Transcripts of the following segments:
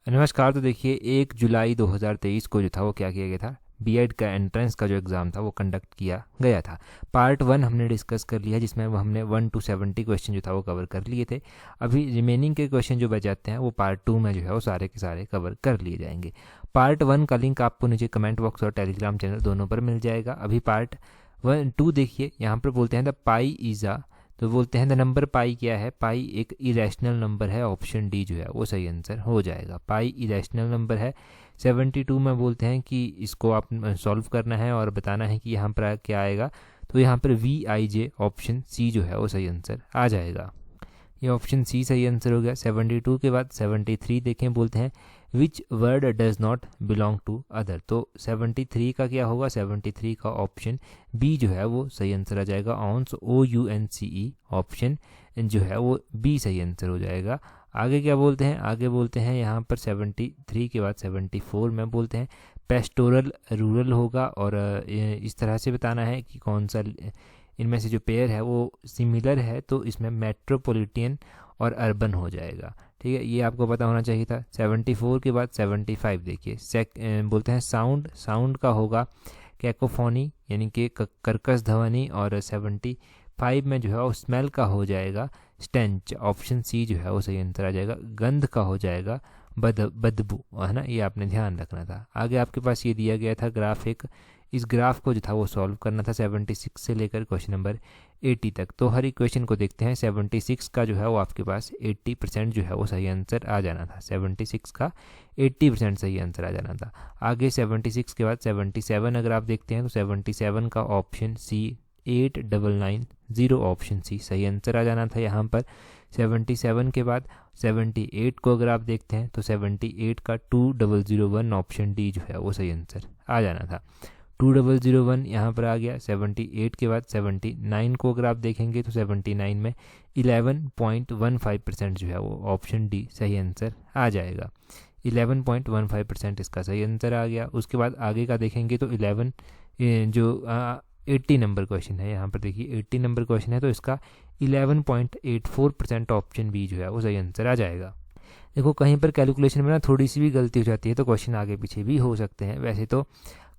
नमस्कार। तो देखिए 1 जुलाई 2023 को जो था वो क्या किया गया था, बीएड का एंट्रेंस का जो एग्ज़ाम था वो कंडक्ट किया गया था। पार्ट 1 हमने डिस्कस कर लिया जिसमें वो हमने 1 to 70 क्वेश्चन जो था वो कवर कर लिए थे। अभी रिमेनिंग के क्वेश्चन जो बच जाते हैं वो पार्ट 2 में जो है वो सारे के सारे कवर कर लिए जाएंगे। पार्ट 1 का लिंक आपको नीचे कमेंट बॉक्स और टेलीग्राम चैनल दोनों पर मिल जाएगा। अभी पार्ट 2 देखिए, यहाँ पर बोलते हैं द पाई इज़ अ, तो बोलते हैं द नंबर पाई क्या है, पाई एक इरेशनल नंबर है। ऑप्शन डी जो है वो सही आंसर हो जाएगा। पाई इरेशनल नंबर है। 72 में बोलते हैं कि इसको आप सॉल्व करना है और बताना है कि यहाँ पर क्या आएगा, तो यहाँ पर VIJ ऑप्शन सी जो है वो सही आंसर आ जाएगा। ये ऑप्शन सी सही आंसर हो गया। 72 के बाद 73 देखें, बोलते हैं which word does not belong to other, तो 73 का क्या होगा, 73 का ऑप्शन बी जो है वो सही आंसर आ जाएगा। ऑन्स OUNCE ऑप्शन जो है वो बी सही आंसर हो जाएगा। आगे क्या बोलते हैं, आगे बोलते हैं यहाँ पर 73 के बाद 74 में बोलते हैं पेस्टोरल रूरल होगा, और इस तरह से बताना है कि कौन सा इनमें से जो पेयर है वो सिमिलर है, तो इसमें मेट्रोपॉलिटन और अर्बन हो जाएगा। ठीक है, ये आपको पता होना चाहिए था। 74 के बाद 75 देखिए, बोलते हैं साउंड का होगा कैकोफोनी यानी कि कर्कश ध्वनि, और 75 में जो है वो स्मेल का हो स्टेंच। ऑप्शन सी जो है वो सही आंसर आ जाएगा। गंध का हो जाएगा बदबू, है ना, ये आपने ध्यान रखना था। आगे आपके पास ये दिया गया था ग्राफ एक, इस ग्राफ को जो था वो सॉल्व करना था 76 से लेकर क्वेश्चन नंबर 80 तक। तो हर इक्वेशन को देखते हैं। 76 का जो है वो आपके पास 80% जो है वो सही आंसर आ जाना था। 76 का 80% सही आंसर आ जाना था। आगे 76 के बाद 77 अगर आप देखते हैं तो 77 का ऑप्शन सी 8990 ऑप्शन सी सही आंसर आ जाना था यहाँ पर। 77 के बाद 78 को अगर आप देखते हैं तो 78 का 2001 ऑप्शन डी जो है वो सही आंसर आ जाना था। 2001 यहाँ पर आ गया। 78 के बाद 79 को अगर आप देखेंगे तो 79 में 11.15% जो है वो ऑप्शन डी सही आंसर आ जाएगा। 11.15% इसका सही आंसर आ गया। उसके बाद आगे का देखेंगे तो 80 नंबर क्वेश्चन है, यहाँ पर देखिए 80 नंबर क्वेश्चन है, तो इसका 11.84% ऑप्शन बी जो है वो सही आंसर आ जाएगा। देखो कहीं पर कैलकुलेशन में ना थोड़ी सी भी गलती हो जाती है तो क्वेश्चन आगे पीछे भी हो सकते हैं। वैसे तो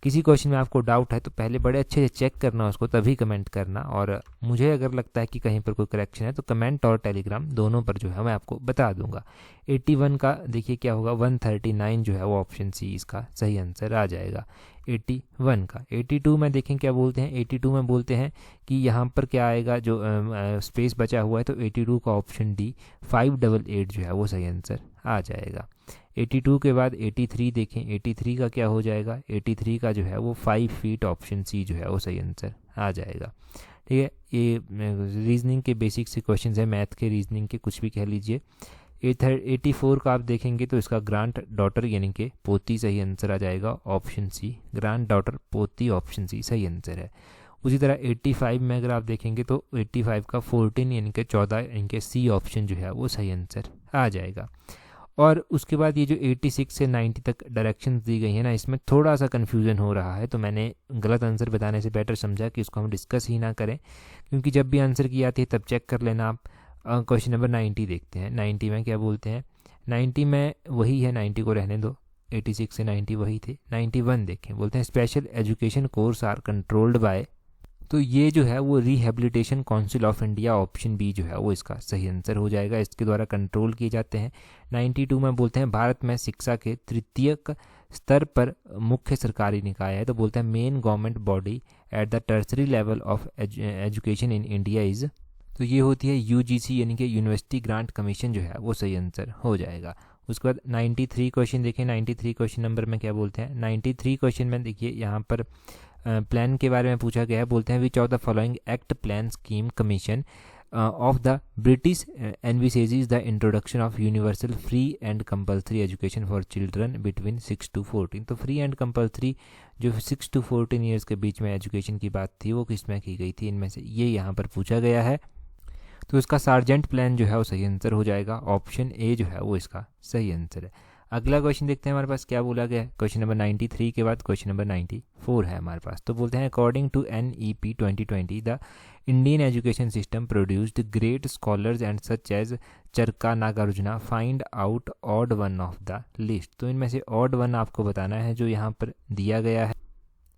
किसी क्वेश्चन में आपको डाउट है तो पहले बड़े अच्छे से चेक करना उसको, तभी कमेंट करना, और मुझे अगर लगता है कि कहीं पर कोई करेक्शन है तो कमेंट और टेलीग्राम दोनों पर जो है मैं आपको बता दूंगा। 81 का देखिए क्या होगा, 139 जो है वो ऑप्शन सी इसका सही आंसर आ जाएगा 81 का। 82 में देखें क्या बोलते हैं, 82 में बोलते हैं कि यहाँ पर क्या आएगा, जो स्पेस बचा हुआ है, तो 82 का ऑप्शन डी 588 जो है वो सही आंसर आ जाएगा। 82 के बाद 83 देखें, 83 का क्या हो जाएगा, 83 का जो है वो 5 फीट ऑप्शन सी जो है वो सही आंसर आ जाएगा। ठीक है, ये रीजनिंग के बेसिक से क्वेश्चन है, मैथ के रीजनिंग के कुछ भी कह लीजिए। 84 का आप देखेंगे तो इसका ग्रांड डॉटर यानी कि पोती सही आंसर आ जाएगा। ऑप्शन सी ग्रांड डॉटर पोती ऑप्शन सी सही आंसर है। उसी तरह 85 में अगर आप देखेंगे तो 85 का 14 यानी कि 14 यानी कि सी ऑप्शन जो है वो सही आंसर आ जाएगा। और उसके बाद ये जो 86 से 90 तक डायरेक्शंस दी गई हैं ना, इसमें थोड़ा सा कन्फ्यूज़न हो रहा है, तो मैंने गलत आंसर बताने से बेटर समझा कि इसको हम डिस्कस ही ना करें, क्योंकि जब भी आंसर की आती है तब चेक कर लेना आप। क्वेश्चन नंबर 90 देखते हैं। 90 में क्या बोलते हैं, 90 में वही है, 90 को रहने दो, 86 से 90 वही थे। 91 देखें, बोलते हैं special education course are controlled by, तो ये जो है वो rehabilitation council of India option B जो है वो इसका सही आंसर हो जाएगा। इसके द्वारा कंट्रोल किए जाते हैं। 92 में बोलते हैं भारत में शिक्षा के तृतीयक स्तर पर मुख्य सरकारी निकाय है, तो बोलते हैं main government body at the tertiary level of education in India is, तो ये होती है UGC यानी कि यूनिवर्सिटी ग्रांट कमीशन जो है वो सही आंसर हो जाएगा। उसके बाद 93 क्वेश्चन देखें। 93 क्वेश्चन नंबर में क्या बोलते हैं, 93 क्वेश्चन में देखिए यहाँ पर प्लान के बारे में पूछा गया है। बोलते हैं which of the following act plan scheme commission of the British envisages the introduction of universal free and compulsory education for children between 6 to 14, तो फ्री एंड कंपल्सरी जो 6 to 14 ईयर्स के बीच में एजुकेशन की बात थी वो किस में की गई थी, इनमें से ये यहाँ पर पूछा गया है। तो इसका सार्जेंट प्लान जो है वो सही आंसर हो जाएगा। ऑप्शन ए जो है वो इसका सही आंसर है। अगला क्वेश्चन देखते हैं हमारे पास क्या बोला गया है। क्वेश्चन नंबर 93 के बाद क्वेश्चन नंबर 94 है हमारे पास। तो बोलते हैं according to NEP 2020 the Indian education system produced great scholars and such as Charaka Nagarjuna, find out odd one of the list. तो इनमें से ऑड वन आपको बताना है जो यहाँ पर दिया गया है।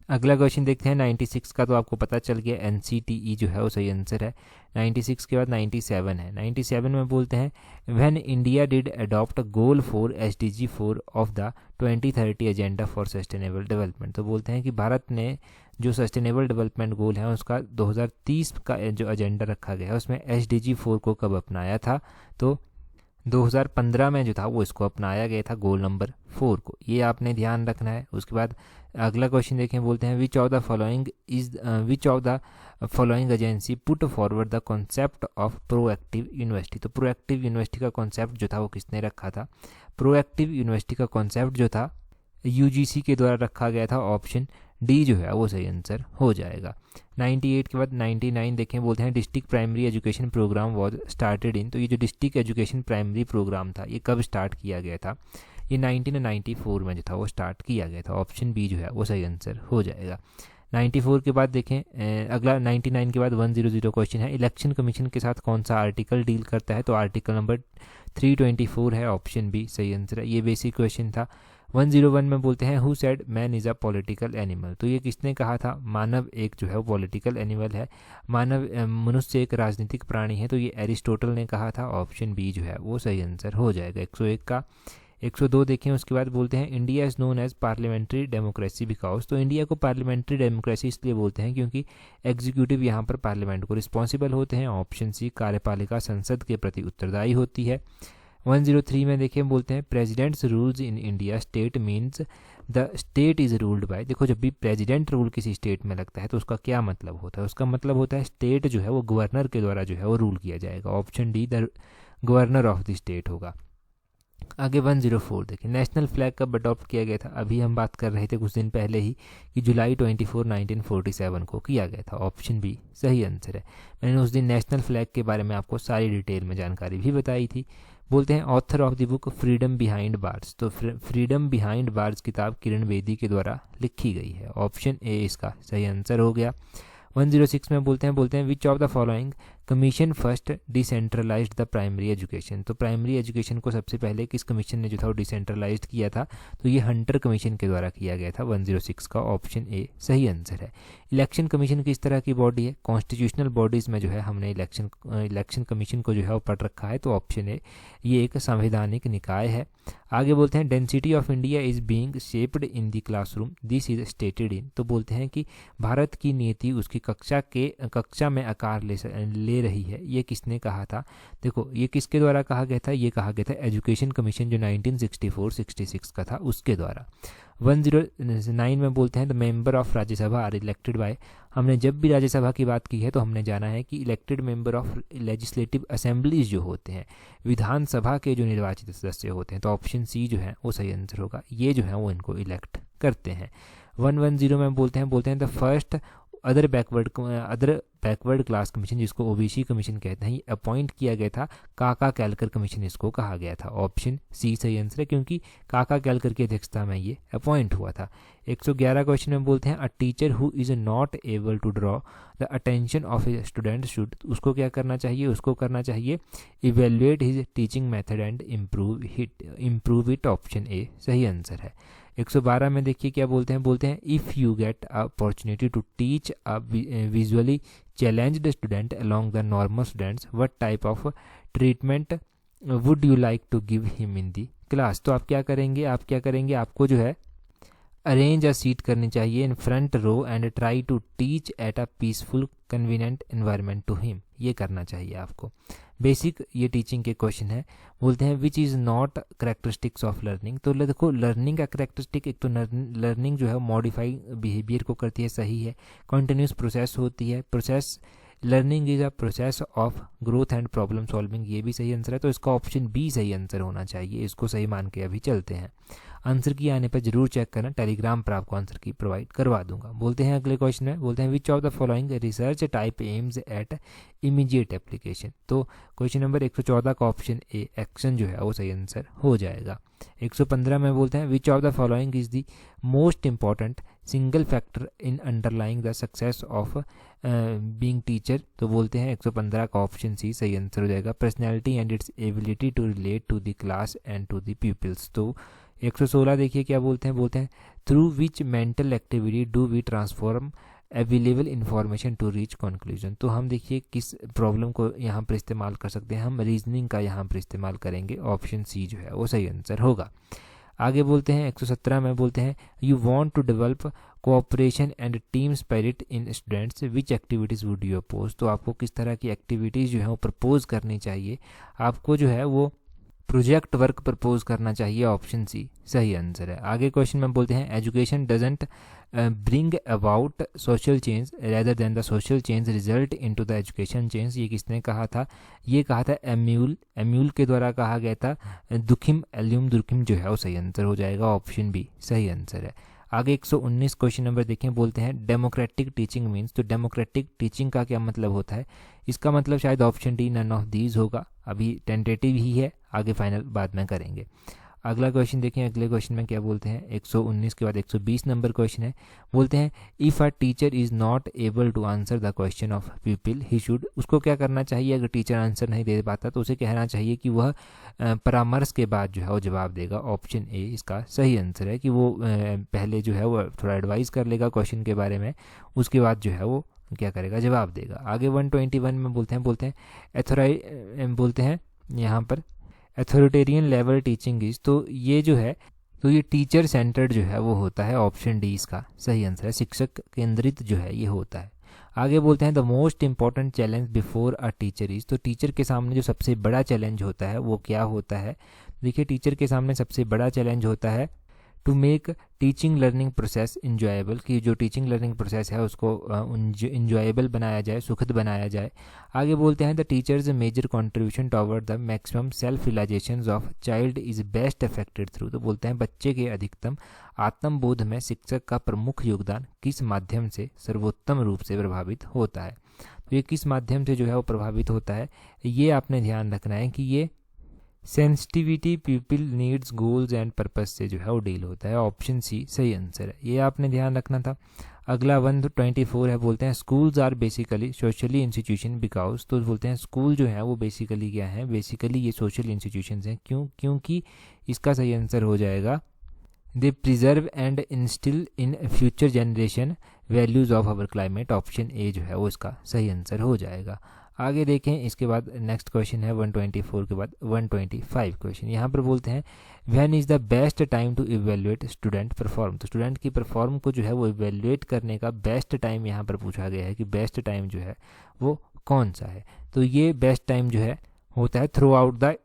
अगला क्वेश्चन देखते हैं 96 का। तो आपको पता चल गया NCTE जो है वो सही आंसर है। 96 के बाद 97 है। 97 में बोलते हैं when India did adopt goal for SDG 4 of the 2030 agenda for sustainable development. तो बोलते हैं कि भारत ने जो सस्टेनेबल डेवलपमेंट गोल है उसका 2030 का जो एजेंडा रखा गया है उसमें SDG 4 को कब अपनाया था। तो 2015 में जो था वो इसको अपनाया गया था, गोल नंबर 4 को। ये आपने ध्यान रखना है। उसके बाद अगला क्वेश्चन देखें, बोलते हैं which of the following agency put forward the concept of proactive university. तो प्रोएक्टिव यूनिवर्सिटी का कॉन्सेप्ट जो था वो किसने रखा था। प्रोएक्टिव यूनिवर्सिटी का कॉन्सेप्ट जो था UGC के द्वारा रखा गया था। ऑप्शन डी जो है वो सही आंसर हो जाएगा। 98 के बाद 99 देखें, बोलते हैं district primary education program was started in. तो ये जो डिस्ट्रिक्ट एजुकेशन प्राइमरी प्रोग्राम था ये कब स्टार्ट किया गया था। ये 1994 में जो था वो स्टार्ट किया गया था। ऑप्शन बी जो है वो सही आंसर हो जाएगा। 94 के बाद देखें अगला 99 के बाद 100 क्वेश्चन है, इलेक्शन कमीशन के साथ कौन सा आर्टिकल डील करता है। तो आर्टिकल नंबर 324 है। ऑप्शन बी सही आंसर है। ये बेसिक क्वेश्चन था। 101 में बोलते हैं who said man is a political animal. तो ये किसने कहा था। मानव एक जो है वो पॉलिटिकल एनिमल है। मनुष्य एक राजनीतिक प्राणी है। तो ये एरिस्टोटल ने कहा था। ऑप्शन बी जो है वो सही आंसर हो जाएगा 101 का। 102 देखें, उसके बाद बोलते हैं India is known as parliamentary democracy because. तो इंडिया को पार्लियामेंट्री डेमोक्रेसी इसलिए बोलते हैं क्योंकि एग्जीक्यूटिव यहाँ पर पार्लियामेंट को रिस्पॉन्सिबल होते हैं। ऑप्शन सी कार्यपालिका संसद के प्रति उत्तरदायी होती है। 103 में देखें, बोलते हैं presidents rules in India state means the state is ruled by. देखो जब भी प्रेसिडेंट रूल किसी स्टेट में लगता है तो उसका क्या मतलब होता है। उसका मतलब होता है स्टेट जो है वो गवर्नर के द्वारा जो है वो रूल किया जाएगा। Option D the governor of the state होगा। आगे 104 देखिए, नेशनल फ्लैग कब अडॉप्ट किया गया था। अभी हम बात कर रहे थे कुछ दिन पहले ही कि जुलाई 24 1947 को किया गया था। ऑप्शन बी सही आंसर है। मैंने उस दिन नेशनल फ्लैग के बारे में आपको सारी डिटेल में जानकारी भी बताई थी। बोलते हैं author of the book freedom behind bars. तो फ्रीडम बिहाइंड बार्स किताब किरण बेदी के द्वारा लिखी गई है। ऑप्शन ए इसका सही आंसर हो गया। 106 में बोलते हैं which of the following commission first decentralized the primary education. तो प्राइमरी एजुकेशन को सबसे पहले किस कमीशन ने जो था वो डिसेंट्रलाइज्ड किया था। तो ये हंटर कमीशन के द्वारा किया गया था। 106 का ऑप्शन ए सही आंसर है। इलेक्शन कमीशन किस तरह की बॉडी है। कॉन्स्टिट्यूशनल बॉडीज़ में जो है हमने इलेक्शन कमीशन को जो है वो पढ़ रखा है। तो ऑप्शन ए ये एक संवैधानिक निकाय है। आगे बोलते हैं density of India is being shaped in the classroom this is stated in. तो बोलते हैं कि भारत की नीति उसकी कक्षा में आकार ले रही है। ये किसने कहा था। देखो ये किसके द्वारा कहा गया था। ये कहा गया था एजुकेशन कमीशन जो 1964-66 का था उसके द्वारा। 109 में बोलते हैं the member of Rajya Sabha are elected by. हमने जब भी राज्यसभा की बात की है तो हमने जाना है कि elected member of legislative assemblies जो होते हैं, विधानसभा के जो निर्वाचित सदस्य होते हैं। तो ऑप्शन सी जो है वो सही आंसर होगा। ये जो है वो इनको इलेक्ट करते हैं। 110 में बोलते हैं the first other backward class commission जिसको ओबीसी कमीशन कहते हैं, ये अपॉइंट किया गया था। काका कैलकर कमीशन इसको कहा गया था। ऑप्शन सी सही आंसर है क्योंकि काका कैलकर की अध्यक्षता में ये अपॉइंट हुआ था। 111 क्वेश्चन में बोलते हैं a teacher who is not able to draw the attention of a student should. उसको क्या करना चाहिए। उसको करना चाहिए evaluate his teaching method and improve it. Option A सही आंसर है। 112 में देखिए क्या बोलते हैं if you get opportunity to teach a visually challenged student along the normal students what type of treatment would you like to give him in the class. तो आप क्या करेंगे आपको जो है अरेंज अ सीट करनी चाहिए in front row and try to teach at a peaceful convenient environment to him. ये करना चाहिए आपको। बेसिक ये टीचिंग के क्वेश्चन है। बोलते हैं which is not characteristics of learning. तो देखो लर्निंग का करेक्टरिस्टिक एक तो लर्निंग जो है मॉडिफाई बिहेवियर को करती है, सही है। कॉन्टिन्यूस प्रोसेस होती है, process learning is a process of growth and problem solving, ये भी सही आंसर है, तो इसका ऑप्शन बी सही आंसर होना चाहिए। इसको सही मान के अभी चलते हैं। आंसर की आने पर जरूर चेक करना, टेलीग्राम पर आपको आंसर की प्रोवाइड करवा दूंगा। बोलते हैं अगले क्वेश्चन में, बोलते हैं which of the following research type aims at immediate application. तो क्वेश्चन नंबर 114 का ऑप्शन ए एक्शन जो है वो सही आंसर हो जाएगा। 115 में बोलते हैं which of the following is the most important single factor in underlying the success of being teacher. तो बोलते हैं 115 का ऑप्शन सी सही आंसर हो जाएगा। Personality and its ability to relate to the class and to the peoples. तो 116 देखिए क्या बोलते हैं through which mental activity do we transform available information to reach conclusion. तो हम देखिए किस प्रॉब्लम को यहाँ पर इस्तेमाल कर सकते हैं, हम रीजनिंग का यहाँ पर इस्तेमाल करेंगे। ऑप्शन सी जो है वो सही आंसर होगा। आगे बोलते हैं 117 में बोलते हैं you want to develop cooperation and team spirit in students which activities would you oppose. तो आपको किस तरह की एक्टिविटीज़ जो है वो प्रपोज करनी चाहिए, आपको जो है वो प्रोजेक्ट वर्क प्रपोज करना चाहिए। ऑप्शन सी सही आंसर है। आगे क्वेश्चन में बोलते हैं education doesn't bring about social change rather than the social change result into the education change. ये किसने कहा था, ये कहा था एम्यूल के द्वारा कहा गया था। दुखिम एल्यूम दुर्खिम जो है वो सही आंसर हो जाएगा। ऑप्शन बी सही आंसर है। आगे 119 क्वेश्चन नंबर देखें, बोलते हैं डेमोक्रेटिक टीचिंग मीन्स। तो डेमोक्रेटिक टीचिंग का क्या मतलब होता है, इसका मतलब शायद option D none of these होगा। अभी टेंटेटिव ही है, आगे फाइनल बाद में करेंगे। अगला क्वेश्चन देखें, अगले क्वेश्चन में क्या बोलते हैं 119 के बाद 120 नंबर क्वेश्चन है। बोलते हैं if a teacher is not able to answer the question of people he should. उसको क्या करना चाहिए, अगर टीचर आंसर नहीं दे पाता तो उसे कहना चाहिए कि वह परामर्श के बाद जो है वो जवाब देगा। ऑप्शन ए इसका सही आंसर है कि वो पहले जो है वो थोड़ा एडवाइस कर लेगा क्वेश्चन के बारे में, उसके बाद जो है वो क्या करेगा, जवाब देगा। आगे 121 में बोलते हैं यहाँ पर अथॉरिटेरियन लेवल टीचिंग इज। तो ये जो है तो ये टीचर सेंटर्ड जो है वो होता है। ऑप्शन डी इसका सही आंसर है, शिक्षक केंद्रित जो है ये होता है। आगे बोलते हैं the most important challenge before a teacher is. तो टीचर के सामने जो सबसे बड़ा चैलेंज होता है वो क्या होता है। देखिए टीचर के सामने सबसे बड़ा चैलेंज होता है to make teaching learning process enjoyable, कि जो टीचिंग लर्निंग प्रोसेस है उसको इंजॉयबल बनाया जाए, सुखद बनाया जाए। आगे बोलते हैं the teachers major contribution toward the maximum self realization of child is best affected through. तो बोलते हैं बच्चे के अधिकतम आत्मबोध में शिक्षक का प्रमुख योगदान किस माध्यम से सर्वोत्तम रूप से प्रभावित होता है। तो ये किस माध्यम से जो है वो प्रभावित होता है, ये आपने ध्यान रखना है कि ये sensitivity people needs goals and purpose से जो है वो डील होता है। ऑप्शन सी सही आंसर है, ये आपने ध्यान रखना था। अगला 124 है, बोलते हैं schools are basically socially institution because. तो बोलते हैं स्कूल जो है वो बेसिकली क्या है, बेसिकली ये सोशल इंस्टीट्यूशंस हैं। क्योंकि इसका सही आंसर हो जाएगा they preserve and instil in future generation values of our climate. Option A जो है वो इसका सही आंसर हो जाएगा। आगे देखें, इसके बाद नेक्स्ट क्वेश्चन है 124 के बाद 125 क्वेश्चन। यहाँ पर बोलते हैं when is the best time to evaluate student perform. तो स्टूडेंट की परफॉर्म को जो है वो इवेल्युएट करने का बेस्ट टाइम यहाँ पर पूछा गया है कि बेस्ट टाइम जो है वो कौन सा है। तो ये बेस्ट टाइम जो है होता है थ्रू आउट द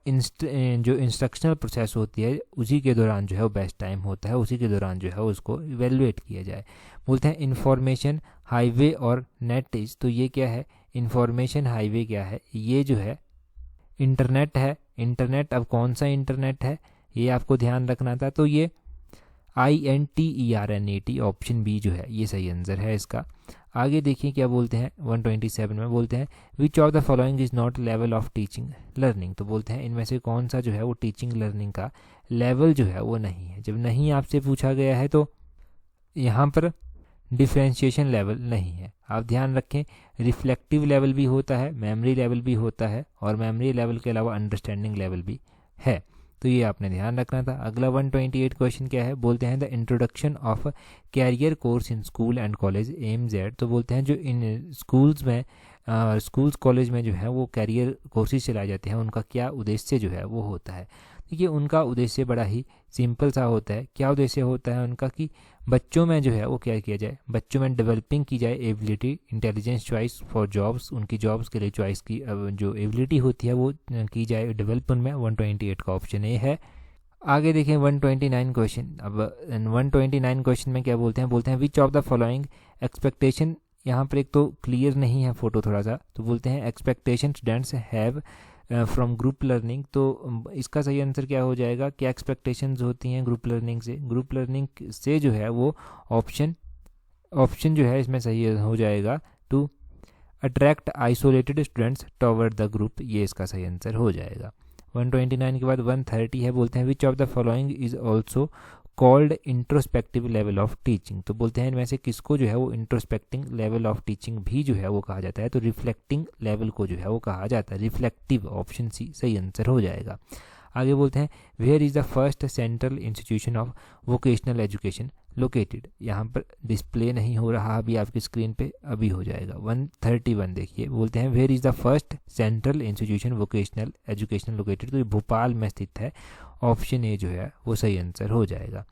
जो इंस्ट्रक्शनल प्रोसेस होती है उसी के दौरान जो है वो बेस्ट टाइम होता है, उसी के दौरान जो है उसको इवेल्युएट किया जाए। बोलते हैं इंफॉर्मेशन हाईवे और नेट इज। तो ये क्या है, इंफॉर्मेशन हाईवे क्या है, ये जो है इंटरनेट है। इंटरनेट अब कौन सा इंटरनेट है ये आपको ध्यान रखना था। तो ये INTERNET ऑप्शन बी जो है ये सही आंसर है इसका। आगे देखिए क्या बोलते हैं 127 में, बोलते हैं which of the following is not level of teaching learning. तो बोलते हैं इनमें से कौन सा जो है वो टीचिंग लर्निंग का लेवल जो है वो नहीं है। जब नहीं आपसे पूछा गया है तो यहाँ पर डिफ्रेंशिएशन लेवल नहीं है। आप ध्यान रखें रिफ्लेक्टिव लेवल भी होता है, मेमोरी लेवल भी होता है, और मेमोरी लेवल के अलावा अंडरस्टैंडिंग लेवल भी है। तो ये आपने ध्यान रखना था। अगला 128 क्वेश्चन क्या है, बोलते हैं the introduction of career course in school and college aims at. तो बोलते हैं जो इन स्कूल्स में स्कूल्स कॉलेज में जो है वो कैरियर कोर्सेज चलाए जाते हैं, उनका क्या उद्देश्य जो है वो होता है। देखिए उनका उद्देश्य बड़ा ही सिंपल सा होता है। क्या उद्देश्य होता है उनका कि बच्चों में जो है वो क्या किया जाए, बच्चों में डेवलपिंग की जाए ability, intelligence, choice for jobs, उनकी जॉब्स के लिए चॉइस की जो एबिलिटी होती है वो की जाए डेवलप उनमें। 128 का ऑप्शन ए है। आगे देखें 129 क्वेश्चन। अब 129 क्वेश्चन में क्या बोलते हैं, बोलते हैं which of the following expectation यहाँ पर एक तो क्लियर नहीं है फोटो थोड़ा सा, तो बोलते हैं expectation students have from group learning. तो इसका सही आंसर क्या हो जाएगा, क्या एक्सपेक्टेशंस होती हैं ग्रुप लर्निंग से? ग्रुप लर्निंग से जो है वो ऑप्शन जो है इसमें सही हो जाएगा, to attract isolated students toward the group, ये इसका सही आंसर हो जाएगा। 129 के बाद 130 है, बोलते हैं which of the following is also called introspective level of teaching. तो बोलते हैं इनमें से किसको जो है वो इंट्रोस्पेक्टिंग लेवल ऑफ टीचिंग भी जो है वो कहा जाता है? तो रिफ्लेक्टिंग लेवल को जो है वो कहा जाता है, रिफ्लेक्टिव, ऑप्शन सी सही आंसर हो जाएगा। आगे बोलते हैं where is the first central institution of vocational education located. यहाँ पर डिस्प्ले नहीं हो रहा अभी आपकी स्क्रीन पे, अभी हो जाएगा। 131 देखिए, बोलते हैं where is the first central institution vocational education located. तो ये भोपाल में स्थित है, ऑप्शन ए जो है वो सही आंसर हो जाएगा।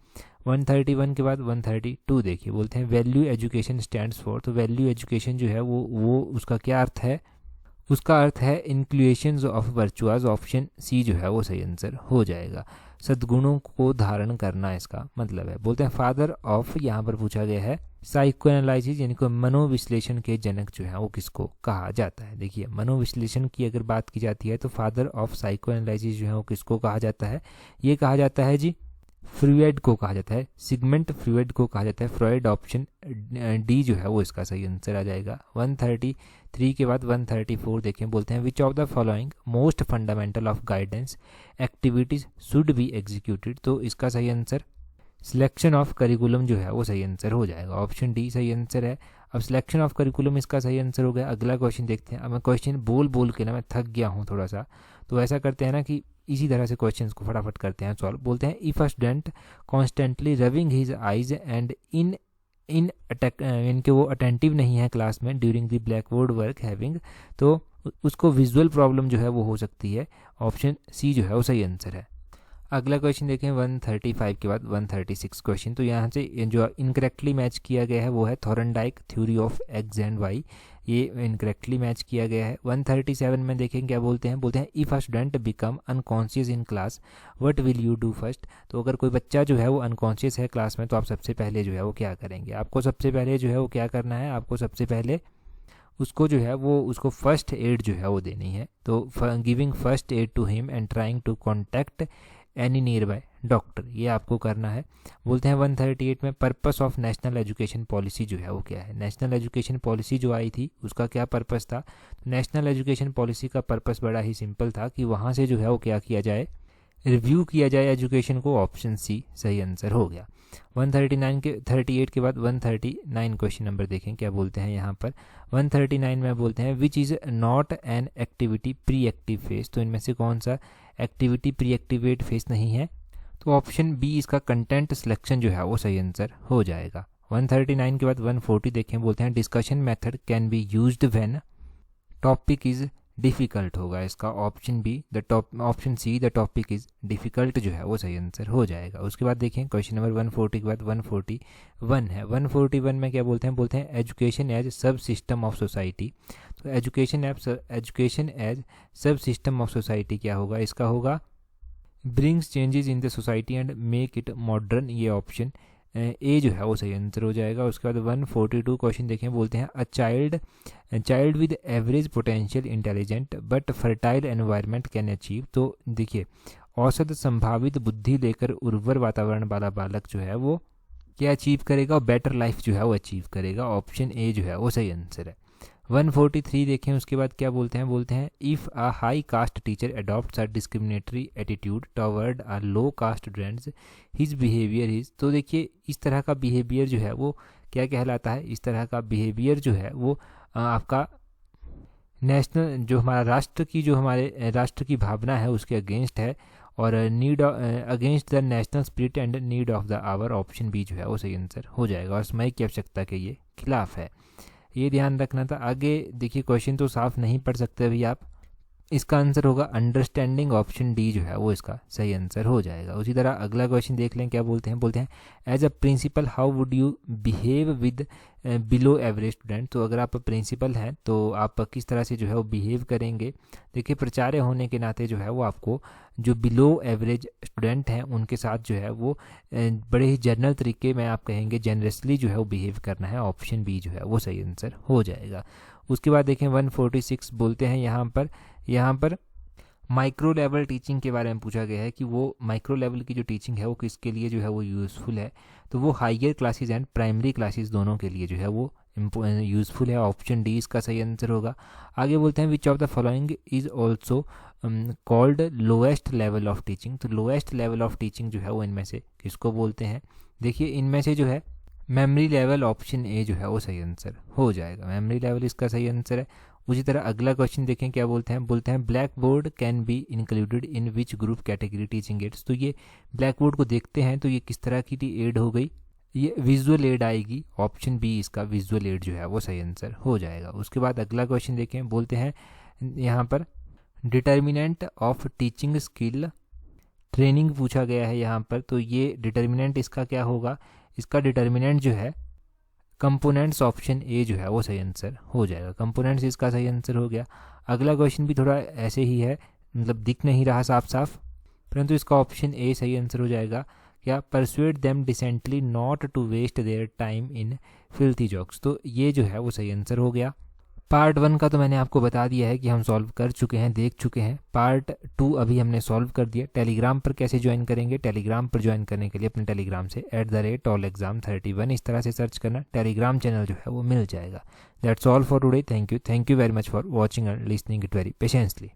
131 के बाद 132 देखिए, बोलते हैं वैल्यू एजुकेशन स्टैंड्स फॉर। तो वैल्यू एजुकेशन जो है वो उसका क्या अर्थ है? उसका अर्थ है इंक्लुएशंस ऑफ वर्चुअस, ऑप्शन सी जो है वो सही आंसर हो जाएगा। सद्गुणों को धारण करना इसका मतलब है। बोलते हैं फादर ऑफ, यहाँ पर पूछा गया है साइको एनालिसिस यानी कि मनोविश्लेषण के जनक जो है वो किसको कहा जाता है? देखिए मनोविश्लेषण की अगर बात की जाती है तो फादर ऑफ साइको एनालिसिस जो है वो किसको कहा जाता है? ये कहा जाता है जी फ्रूइड को कहा जाता है, सिगमेंट फ्रूइड को कहा जाता है। फ्रॉइड, ऑप्शन डी जो है वो इसका सही आंसर आ जाएगा। 133 के बाद 134 देखें, बोलते हैं which of the following most fundamental of guidance activities should be executed. तो इसका सही आंसर सिलेक्शन ऑफ करिकुलम जो है वो सही आंसर हो जाएगा, ऑप्शन डी सही आंसर है। अब सिलेक्शन ऑफ करिकुलम इसका सही आंसर हो गया। अगला क्वेश्चन देखते हैं। अब मैं क्वेश्चन बोल के ना मैं थक गया हूँ थोड़ा सा, तो ऐसा करते हैं ना कि इसी तरह से क्वेश्चंस को फटाफट करते हैं सॉल्व। बोलते हैं if a student constantly rubbing his eyes and इनके वो अटेंटिव नहीं है क्लास में during the black board work having, तो उसको विजुअल प्रॉब्लम जो है वो हो सकती है, ऑप्शन सी जो है वो सही आंसर है। अगला क्वेश्चन देखें 135 के बाद 136 क्वेश्चन। तो यहाँ से जो इनकरेक्टली मैच किया गया है वो है Thorndike theory of X and Y, ये इनकरेक्टली मैच किया गया है। 137 में देखें क्या बोलते हैं, बोलते हैं if a student become unconscious in class what will you do first. तो अगर कोई बच्चा जो है वो अनकॉन्शियस है क्लास में तो आप सबसे पहले जो है वो क्या करेंगे? आपको सबसे पहले जो है वो क्या करना है? आपको सबसे पहले उसको जो है वो उसको फर्स्ट एड जो है वो देनी है। तो giving first aid to him and trying to contact any nearby doctor, ये आपको करना है। बोलते हैं 138 में purpose of national education policy जो है वो क्या है? नेशनल एजुकेशन पॉलिसी जो आई थी उसका क्या पर्पस था? नेशनल एजुकेशन पॉलिसी का पर्पस बड़ा ही सिंपल था कि वहाँ से जो है वो क्या किया जाए, रिव्यू किया जाए एजुकेशन को, ऑप्शन सी सही आंसर हो गया। 138 के बाद 139 क्वेश्चन नंबर देखें क्या बोलते हैं यहाँ पर। 139 में बोलते हैं which is not an activity pre active face. तो इनमें से कौन सा एक्टिविटी प्री एक्टिवेट फेस नहीं है? तो ऑप्शन बी इसका कंटेंट सिलेक्शन जो है वो सही आंसर हो जाएगा। 139 के बाद 140 देखें, बोलते हैं discussion method can be used when topic is difficult होगा इसका, option B option C the topic is difficult जो है वो सही आंसर हो जाएगा। उसके बाद देखें क्वेश्चन नंबर 140 के बाद 141 है। 141 में क्या बोलते हैं, बोलते हैं एजुकेशन एज सब सिस्टम ऑफ सोसाइटी। तो एजुकेशन एज सब सिस्टम ऑफ सोसाइटी क्या होगा? इसका होगा brings changes in the society and make it modern, ये ऑप्शन ए जो है वो सही आंसर हो जाएगा। उसके बाद 142 क्वेश्चन देखें, बोलते हैं a child with average potential intelligent but fertile environment can achieve. तो देखिए औसत संभावित बुद्धि लेकर उर्वर वातावरण वाला बालक जो है वो क्या अचीव करेगा? और बेटर लाइफ जो है वो अचीव करेगा, ऑप्शन ए जो है वो सही आंसर है। 143 देखें उसके बाद क्या बोलते हैं, बोलते हैं if a high caste teacher adopts a discriminatory attitude toward a low caste students his behaviour is. तो देखिए इस तरह का बिहेवियर जो है वो क्या कहलाता है? इस तरह का बिहेवियर जो है वो आपका नेशनल जो हमारा हमारे राष्ट्र की भावना है उसके अगेंस्ट है, और need against the national spirit and need of the hour, option B जो है वो सही आंसर हो जाएगा। और समय की आवश्यकता के ये खिलाफ है, ये ध्यान रखना था। आगे देखिए क्वेश्चन तो साफ नहीं पढ़ सकते अभी आप, इसका आंसर होगा अंडरस्टैंडिंग, ऑप्शन डी जो है वो इसका सही आंसर हो जाएगा। उसी तरह अगला क्वेश्चन देख लें, क्या बोलते हैं as a principal how would you behave with below average student. तो अगर आप प्रिंसिपल हैं तो आप किस तरह से जो है वो बिहेव करेंगे। देखिए प्राचार्य होने के नाते जो है वो आपको जो बिलो एवरेज स्टूडेंट हैं उनके साथ जो है वो बड़े ही जनरल तरीके में आप कहेंगे जेनरसली जो है वो बिहेव करना है। ऑप्शन बी जो है वो सही आंसर हो जाएगा। उसके बाद देखें 146 बोलते हैं यहाँ पर माइक्रो लेवल टीचिंग के बारे में पूछा गया है कि वो माइक्रो लेवल की जो टीचिंग है वो किसके लिए जो है वो यूज़फुल है। तो वो higher classes and primary classes दोनों के लिए जो है वो यूज़फुल है। ऑप्शन डी इसका सही आंसर होगा। आगे बोलते हैं which of the following is also called lowest level of teaching. तो लोएस्ट लेवल ऑफ टीचिंग जो है वो इनमें से किसको बोलते हैं। देखिए इनमें से जो है मेमोरी लेवल, ऑप्शन ए जो है वो सही आंसर हो जाएगा। मेमोरी लेवल इसका सही आंसर है। उसी तरह अगला क्वेश्चन देखें, क्या बोलते हैं black board can be included in which group category teaching ads. तो ये ब्लैक बोर्ड को देखते हैं तो ये किस तरह की एड हो गई, ये विजुअल एड आएगी। ऑप्शन बी इसका विजुअल एड जो है वो सही आंसर हो जाएगा। उसके बाद अगला क्वेश्चन देखें, बोलते हैं यहाँ पर determinant of teaching skill training पूछा गया है यहाँ पर। तो ये डिटर्मिनेंट इसका क्या होगा, इसका डिटर्मिनेंट जो है कंपोनेंट्स, ऑप्शन ए जो है वो सही आंसर हो जाएगा। कंपोनेंट्स इसका सही आंसर हो गया। अगला क्वेश्चन भी थोड़ा ऐसे ही है, मतलब दिख नहीं रहा साफ साफ, परंतु इसका ऑप्शन ए सही आंसर हो जाएगा। क्या persuade them decently not to waste their time in filthy jokes. तो ये जो है वो सही आंसर हो गया। पार्ट 1 का तो मैंने आपको बता दिया है कि हम सॉल्व कर चुके हैं, देख चुके हैं। पार्ट 2 अभी हमने सॉल्व कर दिया। टेलीग्राम पर कैसे ज्वाइन करेंगे, टेलीग्राम पर ज्वाइन करने के लिए अपने टेलीग्राम से @allexam31 इस तरह से सर्च करना, टेलीग्राम चैनल जो है वो मिल जाएगा। That's all for today. Thank you very much for watching and listening it very patiently.